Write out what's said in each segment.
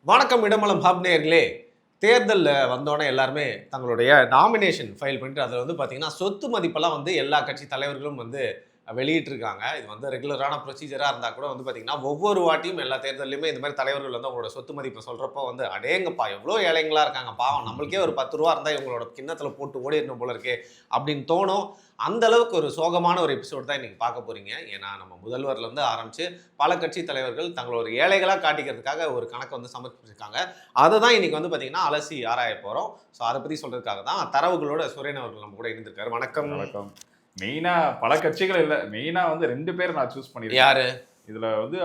வணக்கம் இடமலம் ஹப் நேயர்களே. தேர்தலில் வந்தோடனே எல்லாருமே தங்களுடைய நாமினேஷன் ஃபைல் பண்ணிட்டு அதில் வந்து பார்த்தீங்கன்னா சொத்து மதிப்பெல்லாம் வந்து எல்லா கட்சி தலைவர்களும் வந்து வெளியிட்டிருக்காங்க. இது வந்து ரெகுலரான ப்ரொசீஜராக இருந்தால் கூட வந்து பார்த்தீங்கன்னா ஒவ்வொரு வாட்டியும் எல்லா தேர்தலையுமே இந்த மாதிரி தலைவர்கள் வந்து அவங்களோட சொத்து மதிப்பை சொல்கிறப்போ வந்து அடேங்கப்பா எவ்வளோ ஏழைங்களா இருக்காங்க பாவம், நம்மளுக்கே ஒரு 10 ரூபா இருந்தால் இவங்களோட கிண்ணத்தில் போட்டு ஓடிடணும் போல இருக்கே அப்படின்னு தோணும். அந்த அளவுக்கு ஒரு சோகமான ஒரு எபிசோட் தான் இன்னைக்கு பார்க்க போறீங்க. ஏன்னா நம்ம முதல்வர்லேருந்து ஆரம்பிச்சு பல கட்சி தலைவர்கள் தங்களோட ஏழைகளாக காட்டிக்கிறதுக்காக ஒரு கணக்கு வந்து சமர்ப்பிச்சிருக்காங்க. அதை தான் இன்னைக்கு வந்து பார்த்தீங்கன்னா அலசி ஆராய போகிறோம். ஸோ அதை பற்றி சொல்றதுக்காக தான் தரவுகளோட சுரேன் அவர்கள் நம்ம கூட இணைந்திருக்காரு. வணக்கம். வணக்கம். மெயினா பல கட்சிகள் இல்ல, மெயினா வந்து 2 பேர் நான் சூஸ் பண்ணிருக்கேன். யாரு இதுல வந்து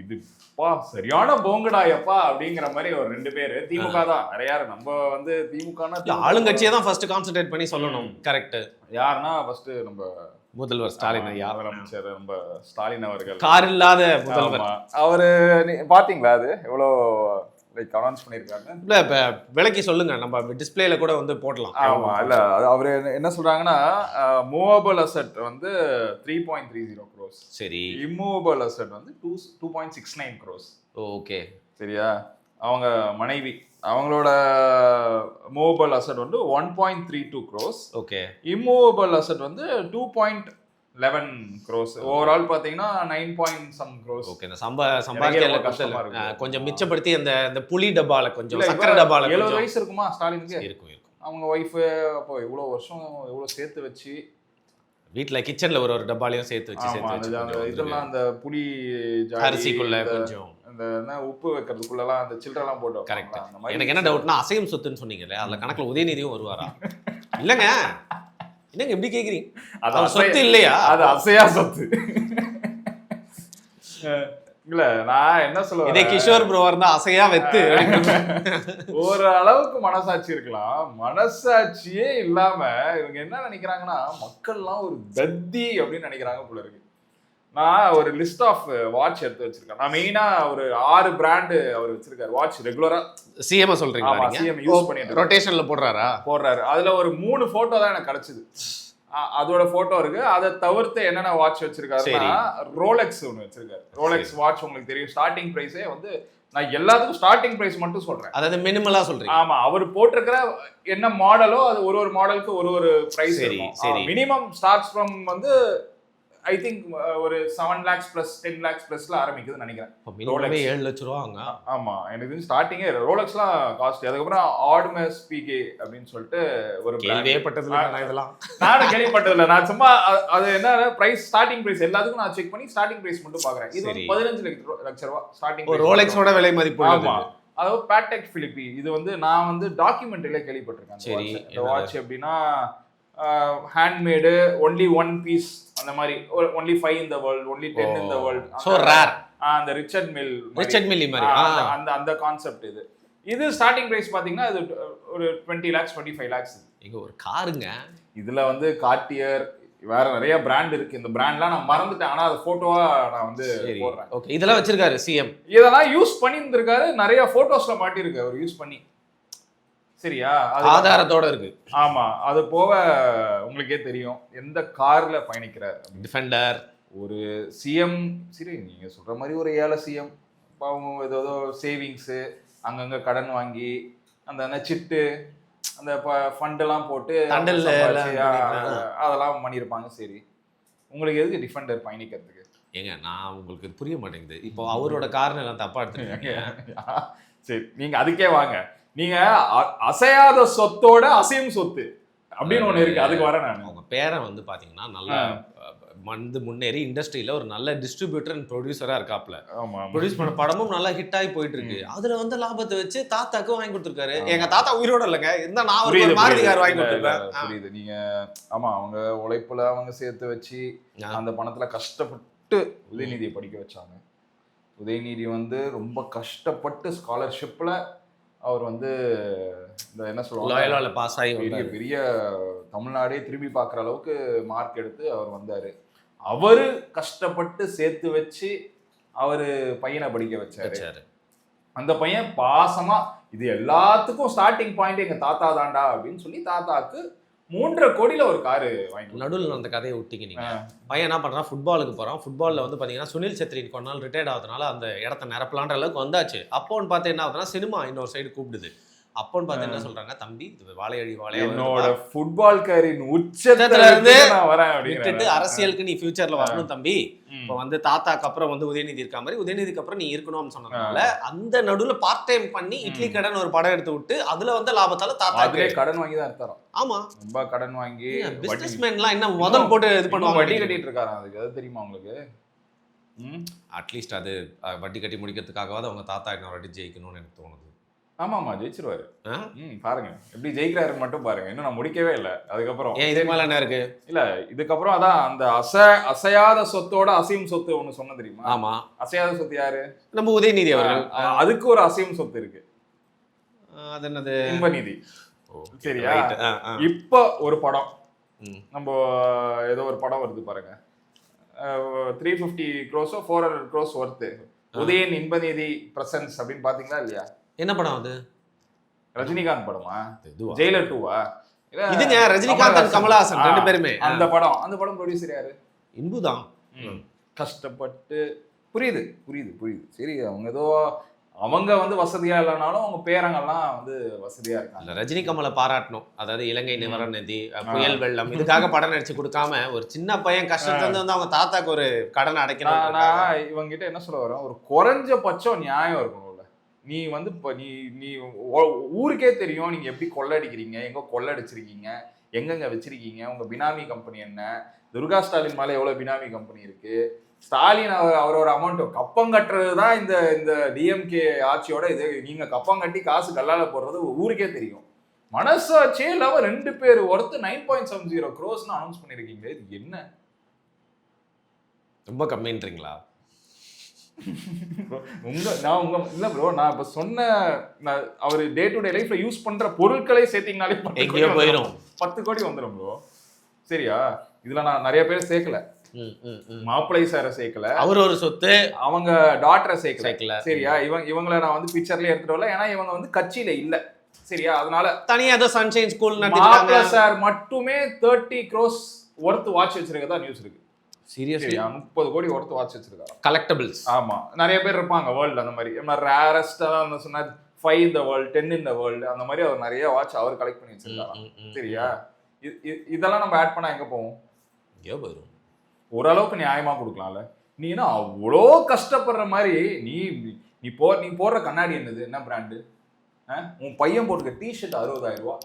இதுப்பா சரியான போங்கடாயப்பா அப்படிங்கிற மாதிரி ஒரு 2 பேரு. திமுக தான். வேற யாரு? நம்ம வந்து திமுக ஆளுங்கட்சியை தான் ஃபர்ஸ்ட் கான்சென்ட்ரேட் பண்ணி சொல்லணும். கரெக்ட். யாருன்னா ஃபர்ஸ்ட் நம்ம முதல்வர் ஸ்டாலின் ஐயா, முதலமைச்சர் நம்ம ஸ்டாலின் அவர்கள். கார் இல்லாத முதல்வர். அவரு பாத்தீங்களா அது எவ்வளோ லைக் அனௌன்ஸ் பண்ணிருக்காங்க? இல்ல இப்ப விலைக்கு சொல்லுங்க, நம்ம டிஸ்பிளேல கூட வந்து போடலாம். ஆமா, இல்ல அவரு என்ன சொல்றாங்கன்னா மூவபிள் அசெட் வந்து 3.30 crores. சரி. இம்மூவபிள் அசெட் வந்து 2.69 crores. ஓகே, சரியா? அவங்க மனைவி அவங்களோட மூவபிள் அசெட் வந்து 1.32 crores. ஓகே. இம்மூவபிள் அசெட் வந்து 2.11 crores. ஓவரால் பாத்தீங்கன்னா 9 crores. ஓகே. இந்த சம்பாதிக்கல கஷ்டமா இருக்கு. கொஞ்சம் மிச்சப்படுத்தி அந்த புலி டப்பால கொஞ்சம் சக்கரை டப்பால 70 வயசு இருக்குமா ஸ்டாலினுக்கு? இருக்கும். அவங்க ஒய்ஃப் அப்போ இவ்வளவு வருஷம் இவ்வளவு சேர்த்து வச்சு வீட்ல கிச்சன்ல ஒரு டப்பாலையும் சேர்த்து வச்சு இதெல்லாம் அந்த புளி அரிசிக்குள்ள கொஞ்சம் அந்த உப்பு வைக்கிறதுக்குள்ளலாம் அந்த சில்லறலாம் போட்டு. கரெக்ட். எனக்கு என்ன டவுட்னா அசையும் சொத்துன்னு சொன்னீங்கல்ல, அதுல கணக்குல உதயநிதியும் வருவாரா? இல்லங்க, என்னங்க எப்படி கேக்குறீங்க? அது சொத்து இல்லையா? அது அசையா சொத்து இல்ல. நான் என்ன சொல்லுவேன், இதே கிஷோர் ப்ரோ இருந்தா அசையா வெத்து. ஒரு அளவுக்கு மனசாட்சி இருக்கலாம். மனசாட்சியே இல்லாம இவங்க என்ன நினைக்கிறாங்கன்னா மக்கள்லாம் ஒரு தத்தி அப்படின்னு நினைக்கிறாங்க போல இருக்கு. நான் ஒரு லிஸ்ட் ஆஃப் வாட்ச் எடுத்து வச்சிருக்கேன். நான் மெயினா ஒரு 6 பிராண்டு அவர் வச்சிருக்காரு வாட்ச் ரெகுலரா. சிஎம் சொல்றீங்களா? சிஎம் யூஸ் பண்ணிட்டு ரொட்டேஷன்ல போடுறாரு. அதுல ஒரு 3 போட்டோ தான் எனக்கு கிடைச்சது. அதோட போட்டோ இருக்கு. அதை தவிர்த்து என்னென்ன வாட்ச் வச்சிருக்காருன்னா ரோலெக்ஸ் ஒன்று வச்சிருக்காரு. ரோலெக்ஸ் வாட்ச் உங்களுக்கு தெரியும், ஸ்டார்டிங் பிரைஸே வந்து நான் எல்லாத்துக்கும் ஸ்டார்டிங் பிரைஸ் மட்டும் சொல்றேன். அதாவது மினிமலா சொல்றேன். ஆமா, அவர் போட்டிருக்கிற என்ன மாடலோ அது ஒரு மாடலுக்கு ஒரு பிரைஸ். மினிமம் ஸ்டார்ட்ஸ் ஃப்ரம் வந்து ஐ திங்க் ஒரு 7 lakhs plus 10 lakhs plusல ஆரம்பிக்குதுன்னு நினைக்கிறேன். ரோலெக்ஸ் 7 லட்சம் ரூபாங்க. ஆமா, எனக்கு ஸ்டார்டிங்கே ரோலெக்ஸ்லாம் காஸ்ட்லி. அதுக்கப்புறம் ஆர்ட்மஸ் பிகே அப்படின்னு சொல்லிட்டு ஒரு இதெல்லாம் நானும் கேள்விப்பட்டதில்லை. நான் சும்மா அது என்ன பிரைஸ், ஸ்டார்டிங் பிரைஸ் எல்லாத்துக்கும் நான் செக் பண்ணி ஸ்டார்டிங் பிரைஸ் மட்டும் பாக்குறேன். இது 15 லட்சம் ரூபாய் ஸ்டார்டிங் ரோலெக்ஸோட விலை மதிப்பு. ஆமா, அதாவது பேட்டெக் பிலிப்பி. இது வந்து நான் வந்து டாக்குமெண்ட்ரியில கேள்விப்பட்டிருக்கேன். சரி, இந்த வாட்ச் எப்படின்னா ஹேண்ட்மேடு, ஒன்லி 1 piece அந்த மாதிரி, only 5 in the world, only 10 in the world. So rare. அந்த ரிச்சர்ட் மில் மாதிரி அந்த கான்செப்ட். இது ஸ்டார்டிங் பிரைஸ் பாத்தீங்கன்னா இது ஒரு 20 lakhs 25 lakhs. இங்க ஒரு காருங்க. இதுல வந்து கார்டியர் வேற நிறைய பிராண்ட் இருக்கு. இந்த பிராண்ட்லாம் நான் மறந்துட்டேன், ஆனா அது போட்டோவா நான் வந்து போடுறேன். ஓகே, இதெல்லாம் வச்சிருக்காரு சிஎம். இதெல்லாம் யூஸ் பண்ணியிருந்திருக்காரு, நிறைய போட்டோஸ்ல மாட்டிருக்கு அவர் யூஸ் பண்ணி. சரியா? அது ஆதாரத்தோட இருக்கு. ஆமா, அது போக உங்களுக்கே தெரியும் எந்த கார்ல பயணிக்கிறார். டிஃபெண்டர். ஒரு சிஎம். சரி, நீங்க சொல்ற மாதிரி ஒரு ஏழை சிஎம். அவங்க ஏதோ சேவிங்ஸு, அங்கங்க கடன் வாங்கி அந்த சிட்டு அந்த ஃபண்டெல்லாம் போட்டு அதெல்லாம் பண்ணியிருப்பாங்க. சரி, உங்களுக்கு எதுக்கு டிஃபெண்டர் பயணிக்கிறதுக்கு? ஏங்க, நான் உங்களுக்கு புரிய மாட்டேங்குது. இப்போ அவரோட காரணம் எல்லாம் தப்பா எடுத்துருக்கீங்க. சரி, நீங்க அதுக்கே வாங்க. நீங்க அசையாத சொத்தோட அசையும் சொத்து அப்படின்னு ஒண்ணு இருக்கு, அதுக்கு வர நான். அவங்க பேரை வந்து பாத்தீங்கன்னா நல்லா வந்து முன்னேறி இண்டஸ்ட்ரியில ஒரு நல்ல டிஸ்ட்ரிபியூட்டர் அண்ட் ப்ரொடியூசரா இருக்காப்ல. ப்ரொடியூஸ் பண்ண படமும் நல்லா ஹிட் ஆகி போயிட்டு இருக்கு. அதுல வந்து லாபத்தை வச்சு தாத்தாக்கு வாங்கி கொடுத்துருக்காரு. எங்க தாத்தா உயிரோட இல்லைங்க, இந்த நான் ஒரு மாருதி கார் வாங்கி கொடுத்துருக்கேன். புரியுது நீங்க. ஆமா, அவங்க உழைப்புல அவங்க சேர்த்து வச்சு அந்த பணத்துல கஷ்டப்பட்டு உதயநிதியை படிக்க வச்சாங்க. உதயநிதி வந்து ரொம்ப கஷ்டப்பட்டு ஸ்காலர்ஷிப்ல அவர் வந்து இந்த என்ன சொல்லுவாங்க பாஸ் ஆகி பெரிய தமிழ்நாடே திரும்பி பார்க்குற அளவுக்கு மார்க் எடுத்து அவர் வந்தாரு. அவரு கஷ்டப்பட்டு சேர்த்து வச்சு அவரு பையனை படிக்க வச்சாரு. அந்த பையன் பாசமா இது எல்லாத்துக்கும் ஸ்டார்டிங் பாயிண்ட் எங்க தாத்தா தாண்டா அப்படின்னு சொல்லி தாத்தாக்கு 3.5 கோடியில ஒரு காரு வாங்கி. நடுவில் அந்த கதையை விட்டீங்க நீங்க. பையன் என்ன பண்றான், ஃபுட்பாலுக்கு போறான். ஃபுட்பால்ல வந்து பாத்தீங்கன்னா சுனில் செத்ரின் கொஞ்ச நாள் ரிட்டையர்ட் ஆகுதுனால அந்த இடத்த நிரப்பலான்ற அளவுக்கு வந்தாச்சு. அப்போன்னு பார்த்து என்ன ஆகுதுன்னா சினிமா இன்னொரு சைடு கூப்பிடுது. அப்போன்னு பார்த்து என்ன சொல்றாங்க, தம்பி இது வாழையடி வாழையா என்னோட ஃபுட்பால் கேரியர் உச்சத்துல இருந்து நான் வரேன் விட்டுட்டு அரசியலுக்கு நீ ஃபியூச்சர்ல வரணும் தம்பி. இப்போ வந்து தாத்தாக்கு அப்புறம் வந்து உதயநிதி இருக்க மாதிரி உதயநிதிக்கு அப்புறம் நீ இருக்கணும்னு சொன்னதுனால அந்த நடுவுல பார்ட் டைம் பண்ணி இட்லி கடன் ஒரு படம் எடுத்து விட்டு அதுல வந்து லாபத்தால தாத்தாக்கு கடன் வாங்கி தான் எடுத்தாராம். ஆமா, ரொம்ப கடன் வாங்கி பிசினஸ்மேன்லாம் என்ன முதல் போட்டு இது பண்ணுவாங்க, வட்டி கட்டிட்டு இருக்காராம். அதுக்கு அது தெரியுமா உங்களுக்கு? அட்லீஸ்ட் அது வட்டி கட்டி முடிக்கிறதுக்காகவாது அவங்க தாத்தா இன்னொரு வாட்டி ஜெயிக்கணும்னு எனக்கு தோணுது. ஆமாமா, ஜெயிச்சிருவாரு. பாருங்க எப்படி ஜெயிக்கிறாரு மட்டும் பாருங்க. இன்னும் நான் முடிக்கவே இல்லை. அதுக்கப்புறம் இதுக்கு மேல என்ன இருக்கு? இல்ல இதுக்கப்புறம் அதான் அந்த அசையாத சொத்தோட அசையும் சொத்து ஒண்ணு சொன்ன தெரியுமா? ஆமா, அசையாத சொத்து யாரு? நம்ம உதயநிதி அவர்கள். அதுக்கு ஒரு அசையும் சொத்து இருக்கு. அது என்னது? இன்பநிதி. சரியா? இப்ப ஒரு படம் நம்ம ஏதோ ஒரு படம் வருது பாருங்க, 350 crores 400 crores worth Udhayan Inbanithi presence அப்படின்னு பாத்தீங்களா இல்லையா? என்ன படம் அது? ரஜினிகாந்த் படமா? ஜெயிலர் 2வா? இதுங்க ரஜினிகாந்த் கமலஹாசன் ரெண்டு பேருமே. அந்த படம் ப்ரொடியூசர் யாரு? இன்புதான். கஷ்டப்பட்டு புரியுது புரியுது புரியுது. சரி, அவங்க ஏதோ அவங்க வந்து வசதியா இல்லைனாலும் அவங்க பேரங்கெல்லாம் வந்து வசதியா இருக்காங்க. ரஜினி கமலை பாராட்டணும். அதாவது இலங்கை நிவாரண நிதி, புயல் வெள்ளம் இதுக்காக படம் நடிச்சு கொடுக்காம ஒரு சின்ன பையன் கஷ்டத்துல வந்து அவங்க தாத்தாக்கு ஒரு கடன் அடைக்கணும். நான் இவங்க கிட்ட என்ன சொல்ல வரேன், ஒரு குறைஞ்சபட்சம் நியாயம் இருக்கணும்ல. நீ வந்து இப்போ நீ ஊருக்கே தெரியும் நீங்க எப்படி கொள்ளடிக்கிறீங்க, எங்க கொள்ளடிச்சிருக்கீங்க, எங்கெங்க வச்சிருக்கீங்க, உங்க பினாமி கம்பெனி என்ன, துர்கா ஸ்டாலின் மேல எவ்வளவு பினாமி கம்பெனி இருக்கு, ஸ்டாலின் அவரோட அமௌண்ட் கப்பம் கட்டுறது தான் இந்த டிஎம்கே ஆட்சியோட இது. நீங்க கப்பம் கட்டி காசு கல்லால போடுறது ஊருக்கே தெரியும். மனசாட்சியே இல்லாம 2 பேர் ஒருத்தர் 9.70 crores அனௌன்ஸ் பண்ணிருக்கீங்க. இது என்ன ரொம்ப கம்மின்றீங்களா? இல்ல ப்ரோ, நான் இப்ப சொன்ன அவர் டே டு டே லைஃப்ல யூஸ் பண்ற பொருட்களை சேர்த்தீங்கனாலே 10 கோடி வந்துடும் ப்ரோ. சரியா? இதுல நான் நிறைய பேர் சேர்க்கல. மாப்பிள்ளை சார சேர்க்கல, அவர் ஒரு சொத்து, அவங்க டாட்டரை சேர்க்கல. சரியா? இவங்களை நான் வந்து பிக்சர்ல எடுத்துட்டு வரல, ஏன்னா இவங்க வந்து கட்சியில இல்ல. சரியா? அதனால தனியா ஏதோ சன்ஷைன் ஸ்கூல் மாப்பிள்ளை சார் மட்டுமே 30 crores ஒர்த் வாட்ச் வச்சிருக்கதா நியூஸ் இருக்கு. சீரியஸ்லி 30 கோடி ஒர்த் வாட்ச் வச்சிருக்காங்க. கலெக்டபிள்ஸ். ஆமா, நிறைய பேர் இருப்பாங்க வேர்ல்டு அந்த மாதிரி. ரேரஸ்டா சொன்னா 5 in the world, 10 in the world அந்த மாதிரி அவர் நிறைய வாட்ச் அவர் கலெக்ட் பண்ணி வச்சிருக்காங்க. சரியா? இதெல்லாம் நம்ம ஆட் பண்ணா எங்க போவோம்? எங்கேயோ போயிடும். ஓரளவுக்கு நியாயமா கொடுக்கலாம்ல. நீ என்ன அவ்வளோ கஷ்டப்படுற மாதிரி நீ போடுற கண்ணாடி என்னது, என்ன பிராண்டு? உன் பையன் போட்டுக்க டிஷர்ட் 60,000 ரூபா.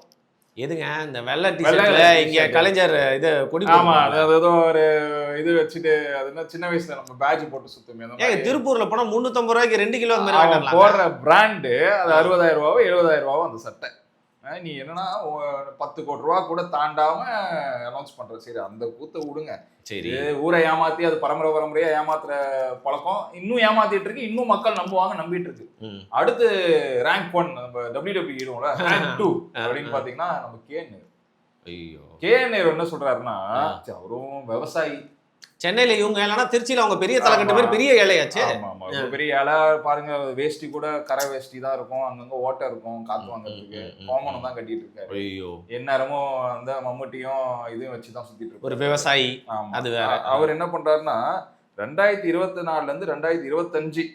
எதுங்க இந்த வெள்ளை டிஷர்ட்ல இங்க கலைஞர் இது கொடி? ஆமா, ஏதோ ஒரு இது வச்சுட்டு அது என்ன சின்ன வயசுல நம்ம பேட்ஜ் போட்டு சுத்தமே. திருப்பூர்ல போனா 350 ரூபாய்க்கு 2 கிலோ போடுற பிராண்டு. அது 60,000 ரூபாவோ 70,000 ரூபாவோ அந்த சட்டை. நீ என்னன்னா 10 கோடி ரூபா கூட தாண்டாம அனௌன்ஸ் பண்ற. சரி, அந்த கூத்த விடுங்க. சரி, ஊரை ஏமாத்தி அது பரம்பரையா ஏமாத்துற பழக்கம் இன்னும் ஏமாத்திட்டு இருக்கு. இன்னும் மக்கள் நம்பிட்டு இருக்கு. அடுத்து ரேங்க் 1 நம்ம WWE இடுவோம்ல, ரேங்க் 2 அப்படின்னு பாத்தீங்கன்னா நம்ம கேஎன் என்ன சொல்றாருன்னா, அவரும் விவசாயி, சென்னையில இவங்க ஏழைனா திருச்சியில அவங்க பெரிய தலைக்கட்டு பேர் பெரிய ஏழையாச்சு. பெரிய ஏழை பாருங்க, வேஷ்டி கூட கரை வேஷ்டி தான் இருக்கும், அங்கங்க ஓட்டை இருக்கும், காத்து வாங்கறதுக்கு கோமனம் தான் கட்டிட்டு இருக்காரு. ஐயோ, எந்நேரமும் அந்த மம்முட்டியும் இதையும் வச்சுதான் சுத்திட்டு இருக்கு. ஒரு விவசாயி. அது வேற. அவர் என்ன பண்றாருன்னா 2024 இருந்து 2025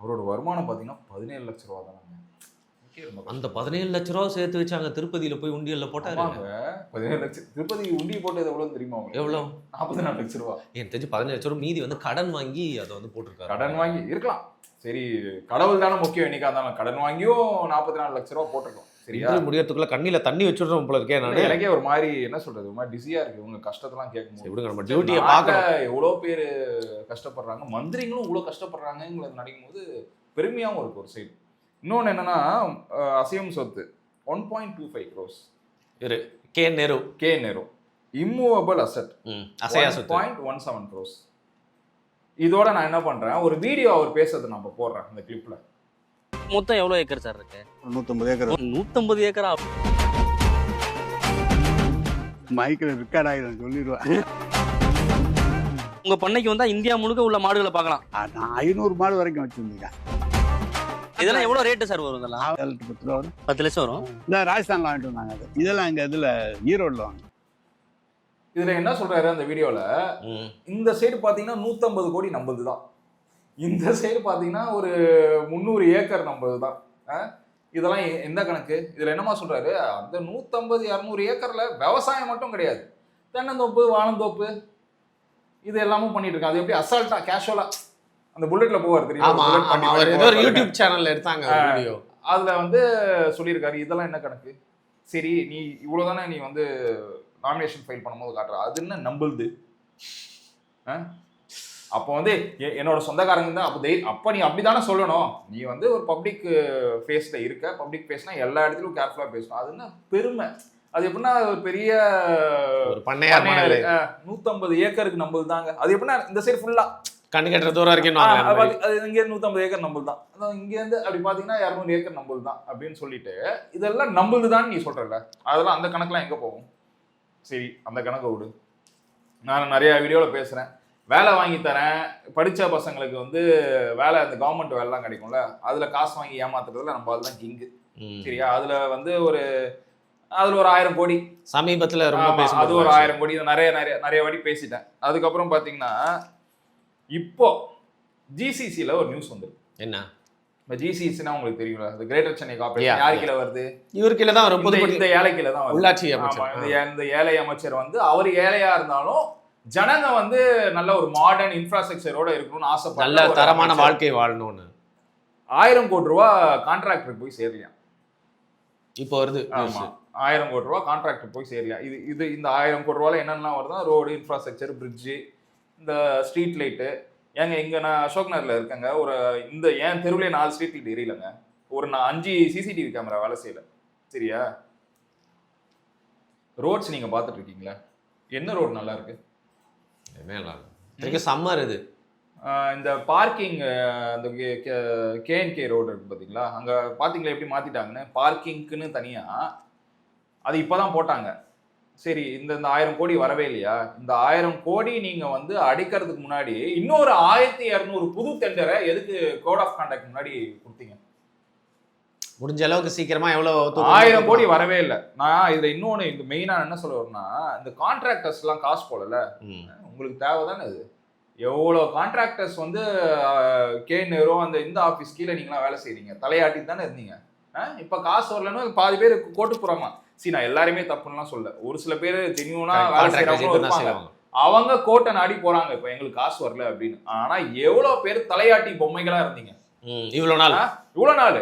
அவரோட வருமானம் பாத்தீங்கன்னா 17 லட்சம் ரூபா தான். அந்த 17 லட்ச ரூபா சேர்த்து வச்சாங்க திருப்பதியில போய் உண்டியல்ல போட்டாங்க. 17 லட்சம் திருப்பதி உண்டிய போட்டது எவ்வளவு தெரியுமா? எவ்வளவு? 44 லட்ச ரூபா. எனக்கு தெரிஞ்சு 17 லட்ச ரூபா மீதி வந்து கடன் வாங்கி அதை வந்து போட்டிருக்காரு. கடன் வாங்கி இருக்கலாம். சரி, கடவுள் தானே முக்கியம். என்னைக்கா இருந்தாலும் கடன் வாங்கியும் 44 லட்ச ரூபா போட்டிருக்கோம். சரியா? முடியறதுக்குள்ள கண்ணில தண்ணி வச்சுடுறோம் போல இருக்கேன். நான் எனக்கே ஒரு மாதிரி என்ன சொல்றது, ஒரு மாதிரி டிசியா இருக்கு உங்க கஷ்டத்தெல்லாம் கேட்கும்போது. விடுங்க, நம்ம டியூட்டியை பார்க்கணும். எவ்வளவு பேர் கஷ்டப்படுறாங்க, மந்திரிங்களும் இவ்வளவு கஷ்டப்படுறாங்கிறது நினைக்கும் போது பெருமையாவும் இருக்கு ஒரு சைடு. இன்னொன்று என்னன்னா, அசையும் சொத்து 1.25 crores. K Nehru immovable asset 1.17 crores. இதோட நான் என்ன பண்றேன், ஒரு வீடியோ அவர் பேசுறது நம்ம போடுறேன் இந்த கிளிப்ல. மொத்தம் எவ்வளவு ஏக்கர் சார் இருக்கு? 150 ஏக்கர். 150 ஏக்கரா? மைக்கில் ரெக்கார்ட் ஆகிடும், சொல்லிடுவேன். உங்க பண்ணைக்கு வந்தா இந்தியா முழுக்க உள்ள மாடுகளை பார்க்கலாம். நான் 500 மாடு வரைக்கும் வச்சிருந்தேன். இதெல்லாம் எவ்வளவு ரேட்டு சார் வரும் இதெல்லாம்? 10 ரூபா வரும். 10 லட்சம் வரும். இந்த ராஜஸ்தான்ல வாங்கிட்டு வந்தாங்க அது. இதெல்லாம் எங்க இதுல ஈரோடுல வாங்க. இதுல என்ன சொல்றாரு அந்த வீடியோல, இந்த சைடு பாத்தீங்கன்னா 150 கோடி நம்மளுது தான், இந்த சைடு பாத்தீங்கன்னா ஒரு 300 ஏக்கர் நம்மளுது தான். இதெல்லாம் எந்த கணக்கு? இதுல என்னமா சொல்றாரு, அந்த 150-200 ஏக்கர்ல விவசாயம் மட்டும் கிடையாது, தென்னந்தோப்பு, வாழந்தோப்பு, இது எல்லாமும் பண்ணிட்டு இருக்காங்க. அது எப்படி அசால்ட்டா கேஷுவலா அந்த புல்லட்ல போவார் தெரியும். அவர் ஏதோ ஒரு யூடியூப் சேனல்ல எடுத்தாங்க வீடியோ. அதுல வந்து சொல்லியிருக்காரு இதெல்லாம் என்ன கணக்கு, சரி நீ இவ்வளவுதானே நீ வந்து நாமினேஷன் ஃபைல் பண்ணும்போது காட்டுற, அது என்ன நம்புது? அப்போ வந்து என்னோட சொந்தக்காரங்க தான் அப்போ நீ அப்படிதானே சொல்லணும். நீ வந்து ஒரு பப்ளிக் ஃபேஸ்ல இருக்க, பப்ளிக் ஃபேஸ்னா எல்லா இடத்துலயும் கேர்ஃபுல்லா பேசணும். அது என்ன பெருமை? அது எப்படின்னா ஒரு பெரிய பண்ணையார் 150 ஏக்கருக்கு நம்புது தாங்க. அது எப்படின்னா இந்த சைடு ஃபுல்லா கண்ணு கட்டுற தூரம் வரைக்கும் அது இங்க 150 ஏக்கர் நம்புது தான், அதான் இங்க இருந்து அப்படி பாத்தீங்கன்னா 200 ஏக்கர் நம்புது தான் அப்படின்னு சொல்லிட்டு இதெல்லாம் நம்புதுதான் நீ சொல்றல, அதெல்லாம் அந்த கணக்கெல்லாம் எங்க போகும்? சரி அந்த கணக்கை விடு. நான் நிறைய வீடியோல பேசுறேன், வேலை வாங்கி தரேன், படிச்ச பசங்களுக்கு வந்து வேலை, அந்த கவர்மெண்ட் வேலைலாம் கிடைக்கும்ல, அதுல காசு வாங்கி ஏமாத்துறதுல நம்ம அதுதான் கிங்கு. சரியா? அதுல வந்து ஒரு 1000 கோடி சமீபத்துல ரொம்ப அது ஒரு 1000 கோடி நிறைய வாட்டி பேசிட்டேன். அதுக்கப்புறம் பாத்தீங்கன்னா இப்போ ஜிசிசில ஒரு நியூஸ் வந்துருக்கு. என்ன ஜிசிசினா உங்களுக்கு தெரியுங்களா? இந்த கிரேட்டர் சென்னை கார்ப்பரேஷன் யார் கீழ வருது? இவர் கீழ தான் வரும். இந்த ஏழை கீழ தான் வருது. உள்ளாட்சி அமைச்சர். இந்த ஏழை அமைச்சர் வந்து அவர் ஏழையா இருந்தாலும் ஜனங்க வந்து நல்ல ஒரு மாடர்ன் இன்ஃப்ராஸ்ட்ரக்சரோட இருக்கணும்னு ஆசைப்படுறாங்க, நல்ல தரமான வாழ்க்கை வாழணும்னு. 1000 கோடி ரூபாய் கான்ட்ராக்டருக்கு போய் சேரலையா? இப்போ வருது. ஆமா, 1000 கோடி ரூபாய் கான்ட்ராக்டர் போய் சேரலையா? இது இந்த 1000 கோடி ரூபாயில என்னென்னலாம் வருதுன்னா, ரோடு, இன்ஃப்ராஸ்ட்ரக்சர், பிரிட்ஜு, இந்த ஸ்ட்ரீட் லைட்டு. ஏங்க இங்க நான் அசோக் நகர்ல இருக்கேங்க, ஒரு இந்த என் தெருவுல 4 ஸ்ட்ரீட் லைட் எரியலங்க, ஒரு 5 சிசிடிவி கேமரா வேலை செய்யல. சரியா? ரோட்ஸ் நீங்க பாத்துட்டு இருக்கீங்களா? என்ன ரோடு நல்லா இருக்கு? சம்மர் இது. இந்த பார்க்கிங், அந்த கேஎன்கே ரோடு இருக்கு பாத்தீங்களா, அங்க பாத்தீங்களா எப்படி மாத்திட்டாங்கன்னு, பார்க்கிங்க்குன்னு தனியா அது இப்பதான் போட்டாங்க. சரி, இந்த 1000 கோடி வரவே இல்லையா? இந்த 1000 கோடி நீங்க வந்து அடிக்கிறதுக்கு முன்னாடி இன்னொரு 1200 புது டெண்டரை எதுக்கு கோட் ஆஃப் கான்டாக்ட் முன்னாடி கொடுத்தீங்க? முடிஞ்ச அளவுக்கு சீக்கிரமா எவ்வளவு 1000 கோடி வரவே இல்லை. நான் இதுல இன்னொன்னு இந்த மெயினா என்ன சொல்ல வரேன்னா, இந்த கான்ட்ராக்டர்ஸ் எல்லாம் காசு போடல, உங்களுக்கு தேவைதானே? அது எவ்வளவு கான்ட்ராக்டர்ஸ் வந்து கே நேரோ அந்த இந்த ஆபீஸ் கீழே நீங்களாம் வேலை செய்றீங்க, தலையாட்டி தானே இருந்தீங்க. இப்ப காசு வரலன்னு பாதி பேர் கோட்டு போறாங்க. சரி, நான் எல்லாருமே தப்புலாம் சொல்ல, ஒரு சில பேர் ஜெனியூனா வேலை செய்யறவங்க அவங்க கோட்டை நாடி போறாங்க, இப்ப எங்களுக்கு காசு வரல அப்படின்னு. ஆனா எவ்வளவு பேர் தலையாட்டி பொம்மைகளா இருந்தீங்க இவ்வளவு நாள்?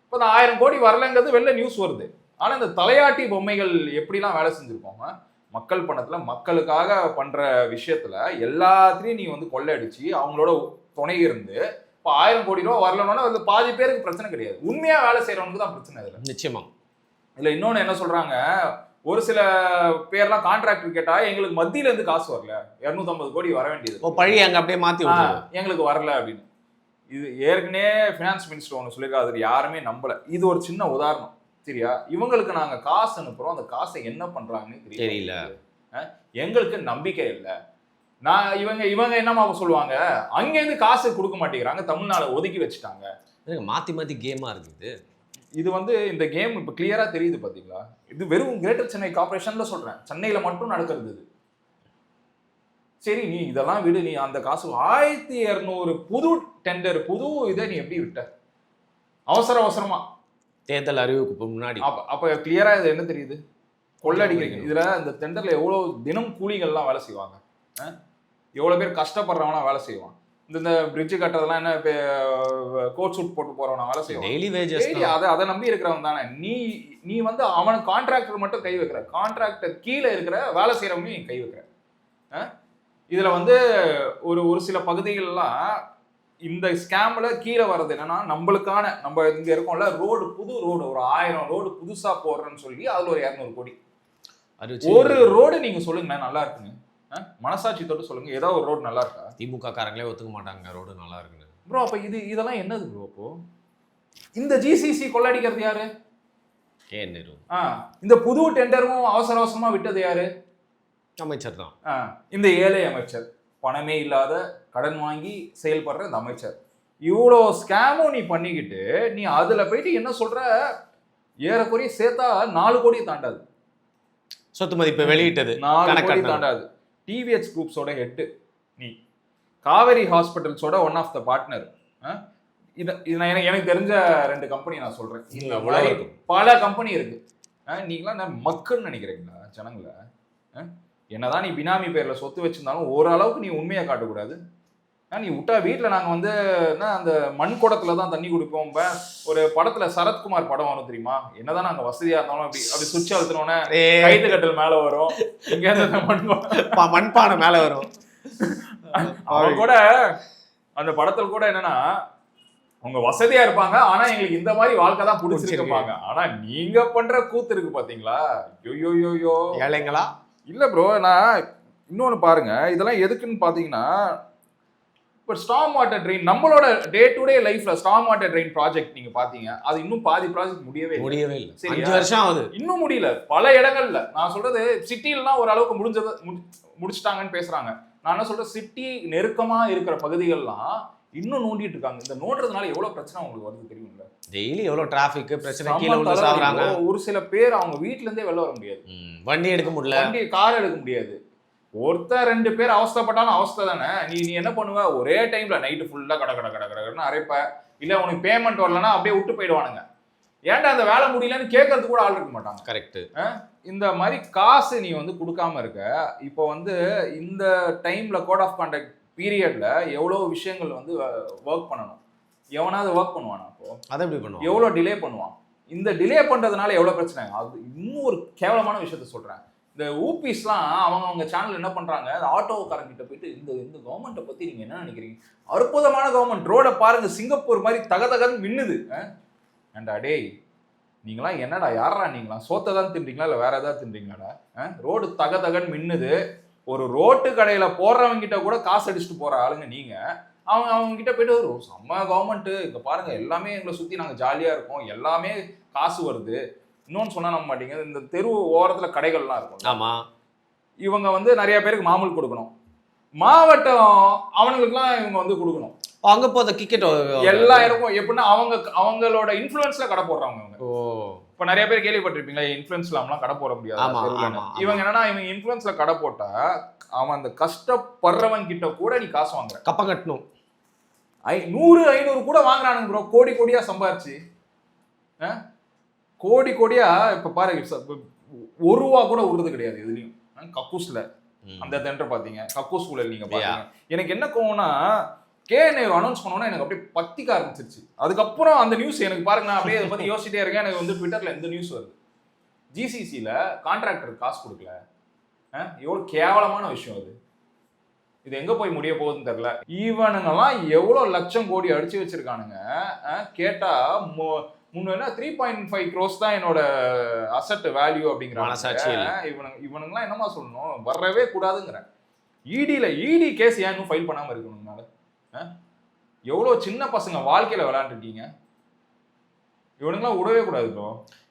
இப்ப இந்த 1000 கோடி வரலங்கிறது வெளில நியூஸ் வருது. ஆனா இந்த தலையாட்டி பொம்மைகள் எப்படிலாம் வேலை செஞ்சிருக்கோம்? மக்கள் பணத்துல மக்களுக்காக பண்ற விஷயத்துல எல்லாத்தையும் நீ வந்து கொள்ளையடிச்சு அவங்களோட துணை இருந்து இப்போ 1000 கோடி ரூபா வரலன்னா அது பாதி பேருக்கு பிரச்சனை கிடையாது, உண்மையா வேலை செய்யறவனுக்கு தான் பிரச்சனை. இதுல நிச்சயமா இல்ல இன்னொன்னு என்ன சொல்றாங்க, ஒரு சில பேர்லாம் கான்ட்ராக்டர் கேட்டா எங்களுக்கு மத்தியில இருந்து காசு வரல, 250 கோடி வர வேண்டியது பழி அங்க அப்படியே மாத்தி எங்களுக்கு வரல அப்படின்னு. இது ஏற்கனவே ஃபினான்ஸ் மினிஸ்டர் ஒன்று சொல்லியிருக்காரு, அது யாருமே நம்பல. இது ஒரு சின்ன உதாரணம். சரியா? இவங்களுக்கு நாங்க காசு அனுப்புறோம், அந்த காசை என்ன பண்றாங்கன்னு தெரியல, எங்களுக்கு நம்பிக்கை இல்லை. நான் இவங்க என்னமா சொல்லுவாங்க, அங்கேருந்து காசு கொடுக்க மாட்டேங்கிறாங்க, தமிழ்நாடு ஒதுக்கி வச்சுட்டாங்க. மாத்தி கேமா இருக்குது. இது வந்து இந்த கேம் இப்ப கிளியரா தெரியுது பாத்தீங்களா? இது வெறும் கிரேட்டர் சென்னை கார்பரேஷன்ல சொல்றேன், சென்னையில மட்டும் நடக்கிறது இது. சரி, நீ இதெல்லாம் விடு, நீ அந்த காசு 1200 புது டெண்டர், புது இதை நீ எப்படி விட்ட அவசரமா தேர்தல் அறிவுக்கு முன்னாடி? அப்ப கிளியரா இது என்ன தெரியுது? கொள்ளடிக்கிறீங்க. இதுல இந்த டெண்டர்ல எவ்வளவு தினம் கூலிகள்லாம் வேலை செய்வாங்க, எவ்வளவு பேர் கஷ்டப்படுறவனா வேலை செய்வான். இந்த பிரிட்ஜ் கட்டுறதெல்லாம் என்ன கோட் சூட் போட்டு போறவனா வேலை செய்வான், டெய்லி வேஜஸ். அதை நம்பி இருக்கிறவன் தானே நீ வந்து அவன் கான்ட்ராக்டர் மட்டும் கை வைக்கிற, கான்ட்ராக்டர் கீழே இருக்கிற வேலை செய்யறவங்க நீ கை வைக்கிற. இதுல வந்து ஒரு சில பகுதிகள்லாம் இந்த ஸ்கேம்ல கீழே வர்றது என்னன்னா, நம்ம இங்க இருக்கோம்ல ரோடு, புது ரோடு ஒரு 1000 ரோடு புதுசா போடுறேன்னு சொல்லி அதுல ஒரு 200 கோடி. ஒரு ரோடு நீங்க சொல்லுங்க நல்லா இருக்குங்க, மனசாட்சி தொட்டு சொல்லுங்க, ஏதாவது ஒரு ரோடு நல்லா இருக்கா? திமுக காரங்களே ஒத்துக்க மாட்டாங்க ரோடு நல்லா இருக்குன்னு. ப்ரோ அப்ப இதெல்லாம் என்னது ப்ரோ? அப்போ இந்த ஜிசிசி கொள்ளடிக்கிறது யாரு? கே நேரு. இந்த புது டெண்டரும் அவசரமா விட்டது யாரு? அமைச்சர் தான். இந்த ஏழை அமைச்சர், பணமே இல்லாத கடன் வாங்கி செயல்படுற இந்த அமைச்சர். இவ்வளோ ஸ்கேமும் நீ பண்ணிக்கிட்டு நீ அதுல போயிட்டு என்ன சொல்ற, ஏறக்குறைய சேர்த்தா 4 கோடியை தாண்டாது. சொத்து மதிப்பு வெளியிட்டது 4 கோடி தாண்டாது. டிவிஎச் குரூப்ஸோட ஹெட் நீ, காவேரி ஹாஸ்பிட்டல்ஸோட ஒன் ஆஃப் த பார்ட்னர். எனக்கு தெரிஞ்ச 2 கம்பெனி நான் சொல்றேன். இந்த மாதிரி பல கம்பெனி இருக்கு. நீங்களாம் மக்கள்னு நினைக்கிறீங்களா ஜனங்களை? என்னதான் நீ பினாமி பேர்ல சொத்து வச்சிருந்தாலும் ஓரளவுக்கு நீ உண்மையை காட்டக்கூடாது. நீ விட்டா வீட்டில் நாங்கள் வந்து என்ன அந்த மண் குடத்துல தான் தண்ணி குடிப்போம். ஒரு படத்துல சரத்குமார் படம் வரும் தெரியுமா, என்னதான் நாங்கள் வசதியா இருந்தாலும் அப்படி சுவிட்ச் அழுத்தினோன்னே கைத்து கட்டல் மேல வரும், இங்க மண்பானை மேல வரும். அவன் கூட அந்த படத்துல கூட என்னன்னா அவங்க வசதியா இருப்பாங்க, ஆனா எங்களுக்கு இந்த மாதிரி வாழ்க்கை தான் பிடிச்சிருப்பாங்க. ஆனா நீங்க பண்ற கூத்து இருக்கு பாத்தீங்களா, யோயோயோயோ ஏழைங்களா இல்ல ப்ரோ. நான் இன்னொன்னு பாருங்க, இதெல்லாம் எதுக்குன்னு பாத்தீங்கன்னா, இப்போ ஸ்டார்ம் வாட்டர் ட்ரெயின் நம்மளோட டே டு டே லைஃப்ல ஸ்டார்ம் வாட்டர் ட்ரெயின் ப்ராஜெக்ட் நீங்க பாத்தீங்க, அது இன்னும் பாதி ப்ராஜெக்ட் முடியவே இல்லை. சரி, 5 வருஷம் ஆகுது, இன்னும் முடியல. பல இடங்கள்ல நான் சொல்றது சிட்டிலாம் ஓரளவுக்கு முடிச்சிட்டாங்கன்னு பேசுறாங்க. நான் என்ன சொல்றேன், சிட்டி நெருக்கமா இருக்கிற பகுதிகள்லாம் இன்னும் நோண்டிட்டு இருக்காங்க. இந்த நோண்டுறதுனால எவ்வளவு பிரச்சனை உங்களுக்கு வருது தெரியும்ல. டெய்லி எவ்வளவு டிராபிக் பிரச்சனை, கீழ உள்ள சாவறாங்க. ஒரு சில பேர் அவங்க வீட்ல இருந்தே வெளில வர முடியாது, வண்டி எடுக்க முடியல, வண்டி கார் எடுக்க முடியாது. ஒருத்தர் 2 பேர் அவஸ்தைப்பட்டாலும் அவஸ்தை தானே. நீ என்ன பண்ணுவ, ஒரே டைம்ல நைட்டு ஃபுல்லா கடன்னு அரைப்ப, இல்ல உனக்கு பேமெண்ட் வரலன்னா அப்படியே விட்டு போயிடுவானுங்க. ஏன்டா அந்த வேலை முடியலன்னு கேட்கறது கூட ஆள் இருக்க மாட்டாங்க. கரெக்ட். இந்த மாதிரி காசு நீ வந்து கொடுக்காம இருக்க. இப்போ வந்து இந்த டைம்ல கோட் ஆஃப் கான்டாக்ட் பீரியட்ல எவ்வளவு விஷயங்கள் வந்து ஒர்க் பண்ணணும். எவனாவது ஒர்க் பண்ணுவானா? அப்போ அதை எப்படி பண்ணுவான்? எவ்வளவு டிலே பண்ணுவான்? இந்த டிலே பண்றதுனால எவ்வளவு பிரச்சனை. அது இன்னும் ஒரு கேவலமான விஷயத்த சொல்றேன். இந்த ஊபிஸ்லாம் அவங்க சேனல் என்ன பண்றாங்க, ஆட்டோக்காரங்கிட்ட போயிட்டு இந்த கவர்மெண்ட்டை பத்தி நீங்க என்ன நினைக்கிறீங்க, அற்புதமான கவர்மெண்ட், ரோட பாருங்க சிங்கப்பூர் மாதிரி தகதகன்னு மின்னுது. ஏண்டா டேய், நீங்களாம் என்னடா யாரா, நீங்களாம் சோத்தை தான் தின்றீங்களா இல்லை வேற ஏதாவது தின்றீங்களாடா? ரோடு தகதகன்னு மின்னுது. ஒரு ரோட்டு கடையில போடுறவங்க கிட்ட கூட காசு அடிச்சுட்டு போற ஆளுங்க நீங்க. அவங்க கிட்ட போயிட்டு ஒரு செம்ம கவர்மெண்ட், இங்க பாருங்க எல்லாமே எங்களை சுத்தி நாங்க ஜாலியா இருக்கோம், எல்லாமே காசு வருது. இன்னொன்னு சொன்னா நம்ப மாட்டீங்க, இந்த தெரு ஓரத்துல கடைகள்லாம் இருக்கும். ஆமா, இவங்க வந்து நிறைய பேருக்கு மாமூல் கொடுக்கணும், மாவட்டம் அவங்களுக்குலாம் இவங்க வந்து கொடுக்கணும். அங்க போத கிக்கெட் எல்லா இடமும் எப்படின்னா அவங்களோட இன்ஃப்ளூயன்ஸ்ல கடை போடுறாங்க அவங்க. இப்ப நிறைய பேர் கேள்விப்பட்டிருப்பீங்களா, இன்ஃப்ளூயன்ஸ்ல கடை போட முடியாது. இவங்க என்னன்னா, இவங்க இன்ஃப்ளூயன்ஸ்ல கடை போட்டா அவன் அந்த கஷ்டப்படுறவன் கிட்ட கூட நீ காசு வாங்குற, கப்பம் கட்டணும். 100-500 கூட வாங்குறானுங்க ப்ரோ, கோடி கோடியா சம்பாரிச்சு. கோடி கோடியா இப்ப பாருங்க, 1 ரூபா கூட விடுறது கிடையாது எதுலையும். கக்கூஸ்ல அந்த தென்றை பாத்தீங்க, கக்கூஸ் ஊழல் நீங்க பாத்தீங்க. எனக்கு என்ன கோவம்னா, KNU அனௌன்ஸ் பண்ணோன்னா எனக்கு அப்படியே பத்திக்க ஆரம்பிச்சிருச்சு. அதுக்கப்புறம் அந்த நியூஸ் எனக்கு பாருங்க, நான் அப்படியே அதை பத்தி யோசிச்சிட்டே இருக்கேன். எனக்கு வந்து ட்விட்டர்ல எந்த நியூஸ் வருது, GCCல கான்ட்ராக்டர் காசு கொடுக்கல. எவ்வளவு கேவலமான விஷயம் அது. இது எங்க போய் முடிய போகுதுன்னு தெரியல. இவனுங்கெல்லாம் எவ்வளவு லட்சம் கோடி அடிச்சு வச்சிருக்கானுங்க. கேட்டா முன்ன 3.5 crores தான் என்னோட அசட் வேல்யூ அப்படிங்கிறாங்க. இவனுங்கெல்லாம் என்னமா சொல்லணும், வரவே கூடாதுங்கிற. இடி கேஸ் ஏன் இன்னும் ஃபைல் பண்ணாம இருக்கணும்னால, எவ்வளவு சின்ன பசங்க வாழ்க்கையில விளையாண்டுருக்கீங்க. இவனுங்களாம் விடவே கூடாது ப்ரோ.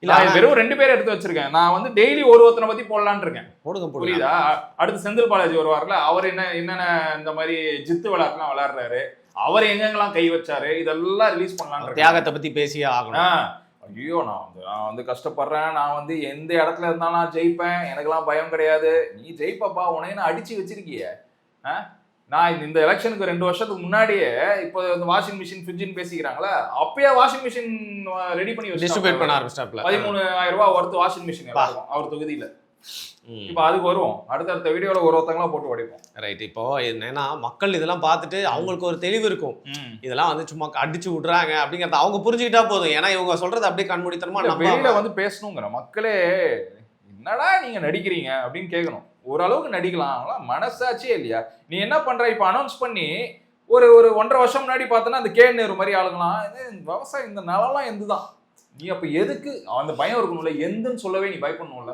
நான் வெறும் 2 பேர் எடுத்து வச்சிருக்கேன். நான் வந்து டெய்லி ஒருத்தனை பத்தி போடலான் இருக்கேன். புரியுதா? அடுத்து செந்தில் பாலாஜி வருவார்ல, அவர் என்னென்ன இந்த மாதிரி ஜித்து விளையாட்டுலாம் விளையாடுறாரு, அவர் எங்கெங்கெல்லாம் கை வச்சாரு, இதெல்லாம் ரிலீஸ் பண்ணலாம். தியாகத்தை பத்தி பேசியே ஆகணும். ஐயோ, நான் வந்து கஷ்டப்படுறேன், நான் வந்து எந்த இடத்துல இருந்தாலும் நான் ஜெயிப்பேன், எனக்கெல்லாம் பயம் கிடையாது. நீ ஜெயிப்பப்பா, உனைய அடிச்சு வச்சிருக்கிய. நான் இந்த எலெக்ஷனுக்கு 2 வருஷத்துக்கு முன்னாடியே இப்போ இந்த வாஷிங் மிஷின் ஃப்ரிட்ஜ்னு பேசிக்கிறாங்களா, அப்பயே வாஷிங் மிஷின் ரெடி பண்ணி டிஸ்ட்ரிபியூட் பண்ண ஆரம்பிச்சிட்டாப்ல. 13,000 ரூபாய் ஒர்த் வாஷிங் மிஷின் அவர் தொகுதியில. இப்போ அதுக்கு வருவோம், அடுத்த வீடியோல ஒருத்தங்களா போட்டு உடைப்போம். ரைட். இப்போ என்னன்னா, மக்கள் இதெல்லாம் பார்த்துட்டு அவங்களுக்கு ஒரு தெளிவு இருக்கும், இதெல்லாம் வந்து சும்மா அடிச்சு விடுறாங்க அப்படிங்கறத அவங்க புரிஞ்சுக்கிட்டா போதும். ஏன்னா இவங்க சொல்றது அப்படியே கண்மூடித்தனமா நம்ம வெளியில வந்து பேசணுங்கிற மக்களே, என்னடா நீங்க நடிக்கிறீங்க அப்படின்னு கேட்கணும். ஓரளவுக்கு நடிக்கலாம், மனசாட்சியே இல்லையா? நீ என்ன பண்ற, இப்ப அனௌன்ஸ் பண்ணி ஒரு 1.5 வருஷம் முன்னாடி பார்த்தோன்னா அந்த KNU மாதிரி ஆளுங்களாம் விவசாயம் இந்த நிலம்லாம் எந்துதான். நீ அப்ப எதுக்கு அந்த பயம் இருக்கணும்ல, எந்துன்னு சொல்லவே நீ பயப்படணும்ல.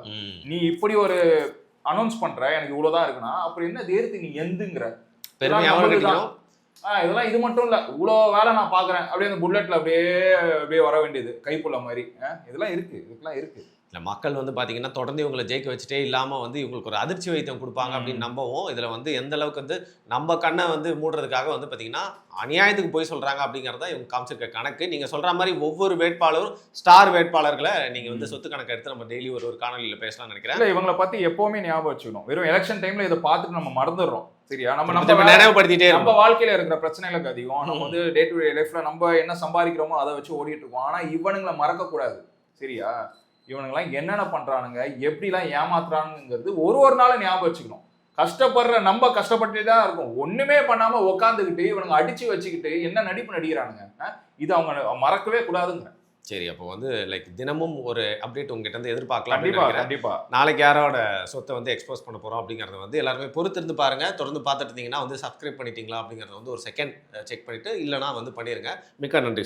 நீ இப்படி ஒரு அனௌன்ஸ் பண்ற, எனக்கு இவ்வளவுதான் இருக்குன்னா அப்புறம் என்ன தேர்த்து நீ எந்துங்கிற இதெல்லாம். இது மட்டும் இல்ல, இவ்வளவு வேலை நான் பாக்குறேன், அப்படியே அந்த புல்லட்ல அப்படியே வர வேண்டியது கைப்புள்ள மாதிரி. இதெல்லாம் இருக்கு, இதுக்கெல்லாம் இருக்கு. இல்லை மக்கள் வந்து பார்த்தீங்கன்னா தொடர்ந்து இவங்களை ஜெயிக்க வச்சுட்டே இல்லாமல் வந்து இவங்களுக்கு ஒரு அதிர்ச்சி வைத்தியம் கொடுப்பாங்க அப்படின்னு நம்பவும் இதில் வந்து எந்த அளவுக்கு வந்து நம்ம கண்ணை வந்து மூடுறதுக்காக வந்து பார்த்தீங்கன்னா அநியாயத்துக்கு போய் சொல்கிறாங்க அப்படிங்கிறத இவங்க காமிச்சிருக்க கணக்கு. நீங்கள் சொல்கிற மாதிரி ஒவ்வொரு வேட்பாளரும் ஸ்டார் வேட்பாளர்களை நீங்கள் வந்து சொத்து கணக்கு எடுத்து நம்ம டெய்லி ஒரு காணொலியில் பேசலாம்னு நினைக்கிறேன். இல்லை இவங்களை பற்றி எப்போவுமே ஞாபகம் வச்சுக்கணும். வெறும் எலெக்ஷன் டைமில் இதை பார்த்துட்டு நம்ம மறந்துடுறோம். சரியா? நம்ம நினைவுபடுத்திட்டே நம்ம வாழ்க்கையில இருக்கிற பிரச்சனைகளுக்கு அதிகம் நம்ம வந்து டே டு டே லைஃப்ல நம்ம என்ன சம்பாதிக்கிறோமோ அதை வச்சு ஓடிட்டு இருக்கோம். ஆனா இவனுங்களை மறக்க கூடாது. சரியா? இவனுங்கெல்லாம் என்னென்ன பண்றானுங்க, எப்படிலாம் ஏமாத்துறானுங்கிறது ஒரு நாளும் ஞாபகம் வச்சுக்கணும். கஷ்டப்படுற நம்ம கஷ்டப்பட்டு தான் இருக்கும். ஒண்ணுமே பண்ணாம உட்காந்துக்கிட்டு இவனுங்க அடிச்சு வச்சுக்கிட்டு என்ன நடிப்பு நடிக்கிறானுங்க. இது அவங்க மறக்கவே கூடாதுங்க. சரி, அப்போ வந்து லைக் தினமும் ஒரு அப்டேட் உங்ககிட்ட இருந்து எதிர்பார்க்கலாம். கண்டிப்பா நாளைக்கு யாரோட சொத்தை வந்து எக்ஸ்போஸ் பண்ண போறோம் அப்படிங்கறத வந்து எல்லாருமே பொறுத்திருந்து பாருங்க. தொடர்ந்து பார்த்துட்டு இருந்தீங்கன்னா வந்து சப்ஸ்கிரைப் பண்ணிட்டீங்களா அப்படிங்கறத வந்து ஒரு செகண்ட் செக் பண்ணிட்டு இல்லைனா வந்து பண்ணிருங்க. மிக்க நன்றி.